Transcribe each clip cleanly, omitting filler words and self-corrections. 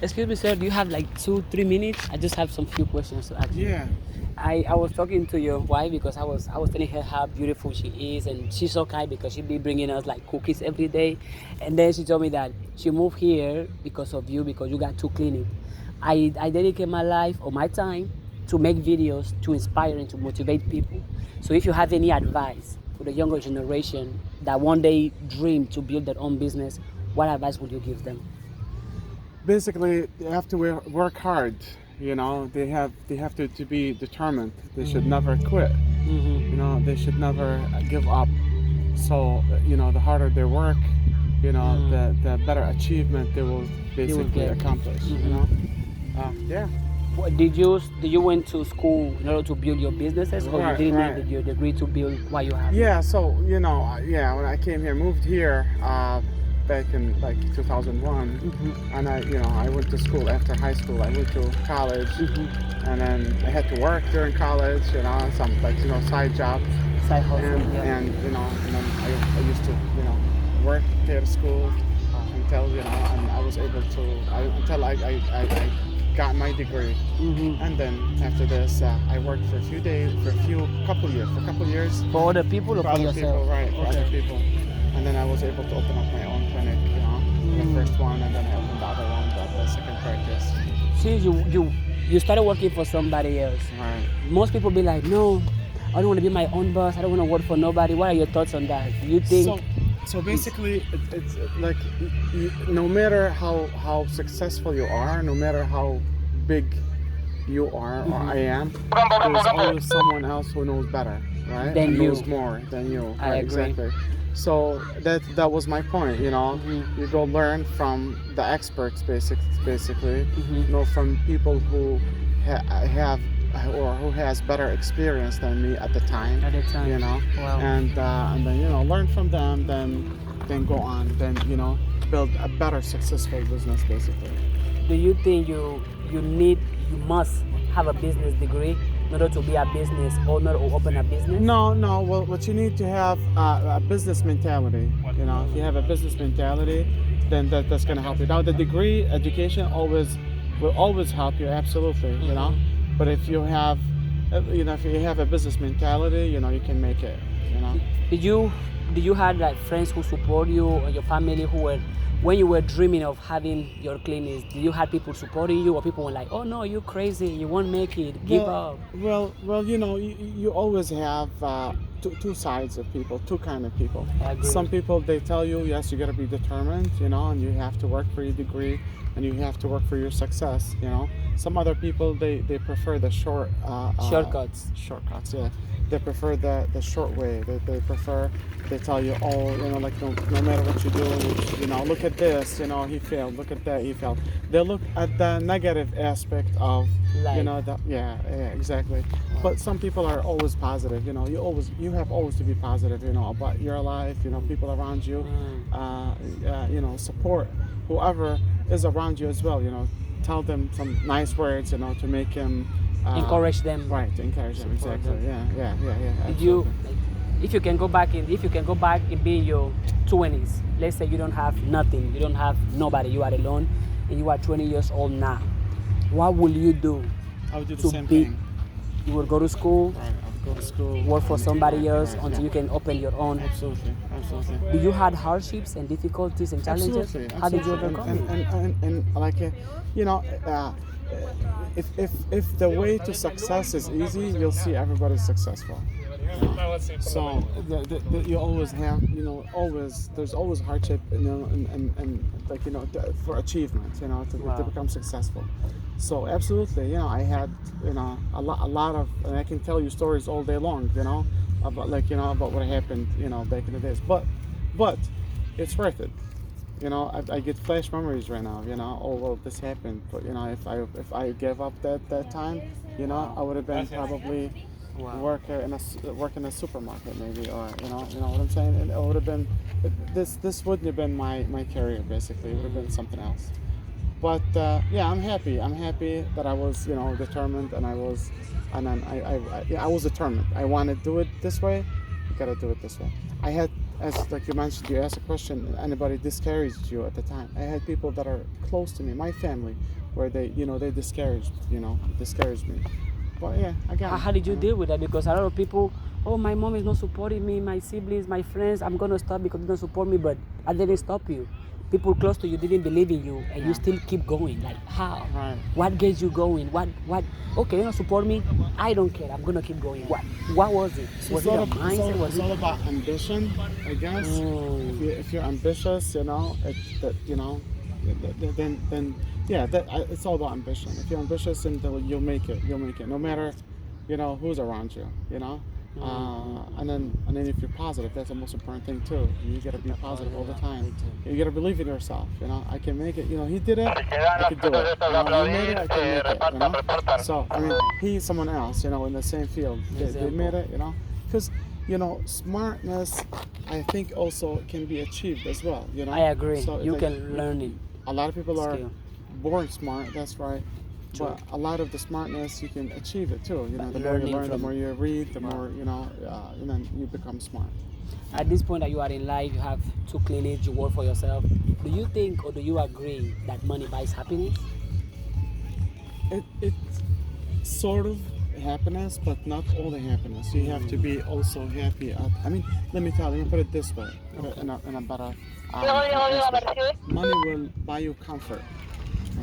Excuse me, sir. Do you have like 2-3 minutes? I just have some few questions to ask you. Yeah. I was talking to your wife because I was telling her how beautiful she is, and she's so kind because she be bringing us like cookies every day, and then she told me that she moved here because of you, because you got to clean it. I dedicate my life or my time to make videos to inspire and to motivate people. So if you have any advice for the younger generation that one day dream to build their own business, what advice would you give them? Basically, they have to work hard. They have to be determined. They should never quit. They should never give up. So the harder they work, the better achievement they will basically get. accomplish. Yeah. Did you went to school in order to build your businesses, or Right, you didn't right. need your degree to build what you have? Yeah, so when I came here, moved here back in like 2001, and I went to school after high school. I went to college, and then I had to work during college, some side jobs, Side hustle. and Yeah. and then I used to work there at school until and I was able to until I got my degree. And then after this, I worked for a couple years For other people or for for other yourself? people, right? For other Okay. people, and then I was able to open up my own clinic, the first one, and then I opened the other one, the second practice. Since you started working for somebody else, Right. most people be like, no, I don't want to be my own boss. I don't want to work for nobody. What are your thoughts on that? You think? So basically, it's like no matter how successful you are, no matter how big you are or I am, there's always someone else who knows better, right? Than and you. knows more than you. I Right, agree. exactly. So that was my point. You go learn from the experts, basically. From people who have or who has better experience than me at the time. At the time. Wow. And then learn from them, then go on, then build a better successful business, basically. Do you think you must have a business degree in order to be a business owner or open a business? No. Well, what you need to have a business mentality. If you have a business mentality, then that's going to help you. Now, the degree education will always help you, absolutely. But if you have, a business mentality, you can make it. Did you had like friends who support you, or your family who were, when you were dreaming of having your clinics, did you have people supporting you, or people were like, oh no, you're crazy, you won't make it, give up? Well, you always have two sides of people, two kind of people. I agree. Some people, they tell you, yes, you got to be determined, and you have to work for your degree, and you have to work for your success. Some other people, they prefer the Shortcuts. Shortcuts, yeah. They prefer the short way. They tell you, like no matter what you do, look at this, he failed. Look at that, he failed. They look at the negative aspect of, Life. yeah, exactly. But some people are always positive. You have always to be positive. About your life. People around you. Support whoever is around you as well. Tell them some nice words. To make him. Encourage them. Right, to encourage them, Support exactly. them. Yeah. Did you, Absolutely. if you can go back in being your 20s, let's say you don't have nothing, you don't have nobody, you are alone, and you are 20 years old now, what will you do? I would do the to same be- thing. You will go to school, Right, I would go to school. work for somebody else Right, until yeah. you can open your own. Absolutely. Do you had hardships and difficulties and challenges? Absolutely. How did you absolutely. overcome it? And like if the way to success is easy, you'll see everybody successful. So you always have, there's always hardship, and like for achievement, to Wow. become successful. So absolutely, I had a lot of, and I can tell you stories all day long, about about what happened, back in the days. But it's worth it. I get flash memories right now. Oh well, this happened. But if I gave up that time, I would have been probably Wow. work in a supermarket maybe, or you know what I'm saying. And it would have been this wouldn't have been my career basically. It would have been something else. But yeah, I'm happy. I'm happy that I was determined, and I was determined. I want to do it this way. You gotta do it this way. I as like you mentioned, you asked a question. Anybody discouraged you at the time? I had people that are close to me, my family, where they discouraged me. But yeah, How, again, how did I you mean, deal with that? Because a lot of people, oh, my mom is not supporting me, my siblings, my friends, I'm gonna stop because they don't support me, but I didn't stop you. People close to you didn't believe in you, and you yeah, still keep going. Like how? right. What gets you going? What? Okay, you don't support me. I don't care. I'm gonna keep going. What was it? So Was it a mindset? Was it's it? all about ambition, I guess. Mm, If you're ambitious, then yeah, it's all about ambition. If you're ambitious, then you'll make it. You'll make it, no matter, who's around you. And then if you're positive, that's the most important thing too. You gotta be positive all the time. You gotta believe in yourself. I can make it. He did it. I could do it. He made it. I can make it. So I mean, he's someone else. In the same field. They made it. Because smartness, I think also can be achieved as well. I agree. So You like, can learn it. a lot of people are Skill. born smart. That's right. True. But a lot of the smartness you can achieve it too. The more you learning learn, the from- more you read, the more and then you become smart. At this point that you are in life, you have two clinics, you work for yourself. Do you think or do you agree that money buys happiness? It's sort of happiness, but not all the happiness. You have to be also happy. I mean, let me put it this way, in a better aspect. Money will buy you comfort,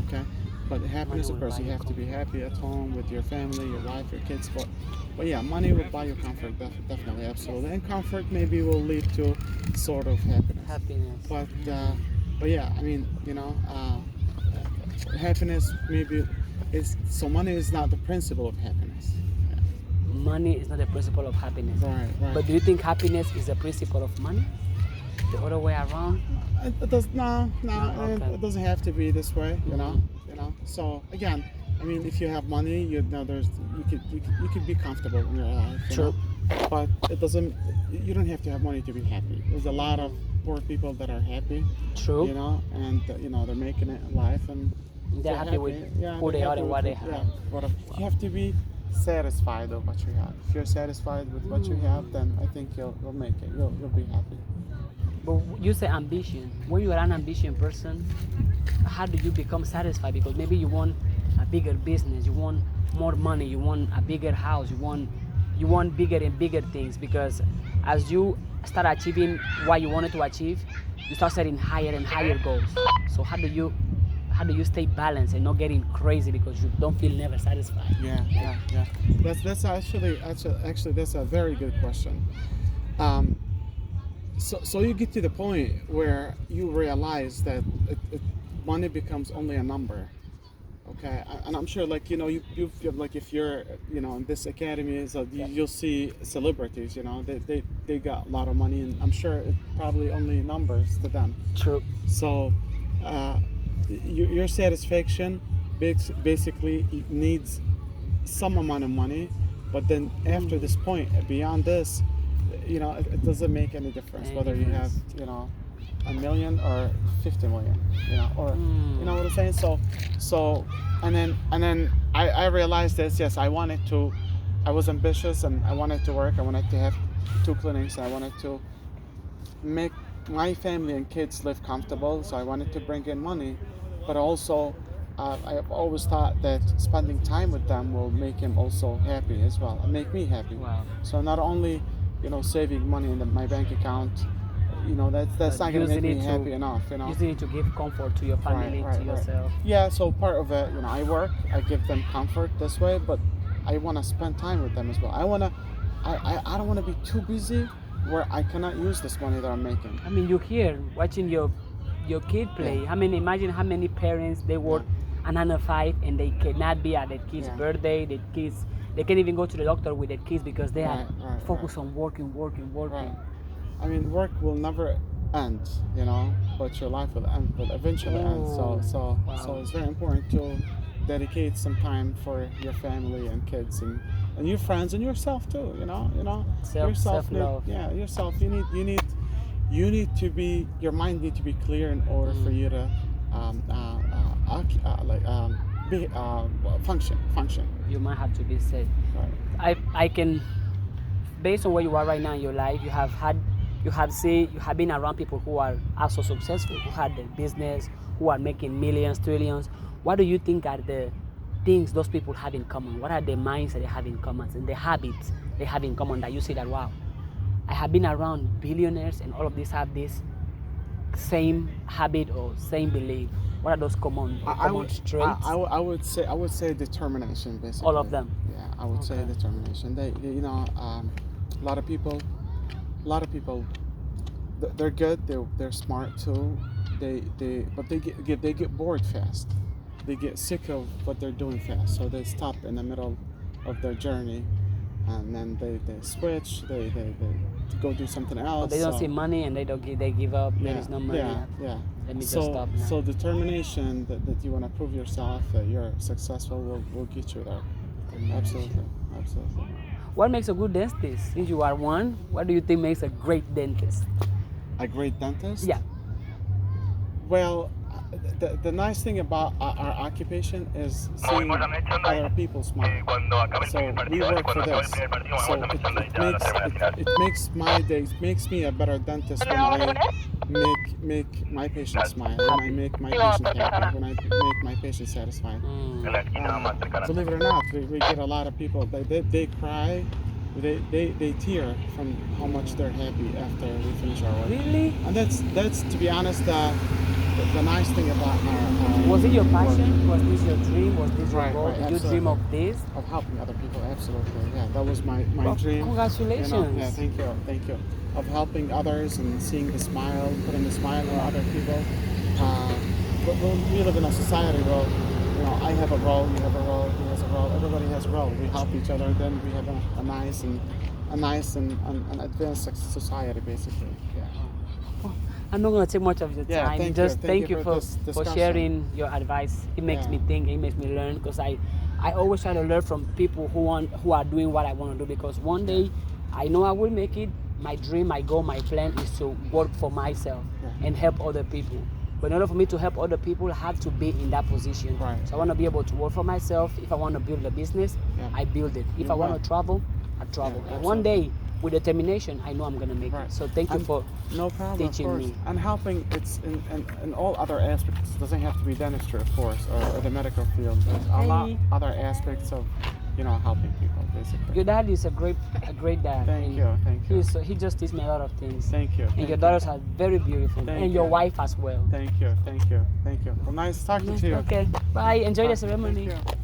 okay? But happiness, will of course, buy you you have to be happy at home with your family, your wife, your kids. But yeah, money will buy you comfort, definitely, absolutely. And comfort maybe will lead to sort of happiness. Happiness. But yeah, I mean, happiness maybe is so. Money is not the principle of happiness. Money is not the principle of happiness. Right. But do you think happiness is the principle of money? The other way around? It does no, okay. it doesn't have to be this way, So again, I mean, if you have money, you could be comfortable in your life. True. But it doesn't. You don't have to have money to be happy. There's a lot of poor people that are happy. True. And they're making it in life and They're happy with who they are and what they have. Yeah, you have to be satisfied with what you have. If you're satisfied with what you have, then I think you'll make it. You'll be happy. But you say ambition. When you are an ambitious person, how do you become satisfied? Because maybe you want a bigger business, you want more money, you want a bigger house, you want bigger and bigger things. Because as you start achieving what you wanted to achieve, you start setting higher and higher goals. So how do you stay balanced and not getting crazy because you don't feel never satisfied? Yeah. That's actually that's a very good question. So you get to the point where you realize that money becomes only a number, okay? And I'm sure, like you feel like if you're in this academy, so you'll see celebrities, they got a lot of money, and I'm sure it's probably only numbers to them. True. So your satisfaction basically needs some amount of money, but then after this point, beyond this, it doesn't make any difference whether you have $1 million or 50 million, or you know what I'm saying. So and then I realized this. Yes, I was ambitious and I wanted to work. I wanted to have 2 clinics. I wanted to make my family and kids live comfortable, so I wanted to bring in money, but also I've always thought that spending time with them will make him also happy as well, and make me happy. Wow. So not only saving money in my bank account, that's not going to make me happy enough. You need to give comfort to your family, to yourself. Yeah, so part of it, I work, I give them comfort this way, but I want to spend time with them as well. I don't want to be too busy where I cannot use this money that I'm making. I mean, you're here watching your kid play. Yeah. Imagine how many parents they work a 9 to 5 and they cannot be at their kids' birthday. They can't even go to the doctor with their kids because they are focused on working. Right. I mean, work will never end, but your life will eventually end. So it's very important to dedicate some time for your family and kids and your friends and yourself too. Self-love. Yourself. You need to be. Your mind need to be clear in order for you to function. You might have to be safe. Right. I can, based on where you are right now in your life, you have had you have been around people who are also successful, who had their business, who are making millions, trillions. What do you think are the things those people have in common? What are the minds that they have in common and the habits they have in common that you say that, wow, I have been around billionaires and all of these have this same habit or same belief? What are those common traits? I would say determination, basically. All of them. Yeah, I would say determination. They a lot of people, they're good. They're smart too. But they get bored fast. They get sick of what they're doing fast, so they stop in the middle of their journey, and then they switch. They go do something else. They don't see money and they give up. There is no money. Yeah. Let me just stop now. So determination that you want to prove yourself that you're successful will get you there. Absolutely. What makes a good dentist? Since you are one, what do you think makes a great dentist? A great dentist? Yeah. Well, the nice thing about our occupation is seeing other people smile. So we work for this. So it makes my day, it makes me a better dentist when I make my patient smile, when I make my patient happy, when I make my patient satisfied. Believe it or not, we get a lot of people, they cry, they tear from how much they're happy after we finish our work. Really? And that's to be honest, the nice thing about our was it your passion? Was this your dream? Was this your goal? Did you dream of this? Of helping other people, absolutely. Yeah, that was my dream. Congratulations. Yeah, thank you. Of helping others and seeing the smile, putting the smile on other people. But we live in a society where, I have a role, you have a role, he has a role, everybody has a role. We help each other, then we have a nice and advanced society, basically. Yeah. I'm not going to take much of your time. Thank you for sharing your advice. It makes me think, it makes me learn, because I always try to learn from people who are doing what I want to do, because one day I know I will make it. My dream, my goal, my plan is to work for myself and help other people. But in order for me to help other people, I have to be in that position. Right. So I want to be able to work for myself. If I want to build a business, I build it. If I want to travel, I travel. And one day, with determination, I know I'm going to make it. So thank you for teaching me. And helping, it's in all other aspects. It doesn't have to be dentistry, of course, or the medical field. There's a lot other aspects of, helping people, basically. Your dad is a great dad. Thank you. He just teaches me a lot of things. Thank you. And your daughters are very beautiful. And your wife as well. Thank you. Well, nice talking to you. Okay. Bye. Enjoy the ceremony. Thank you.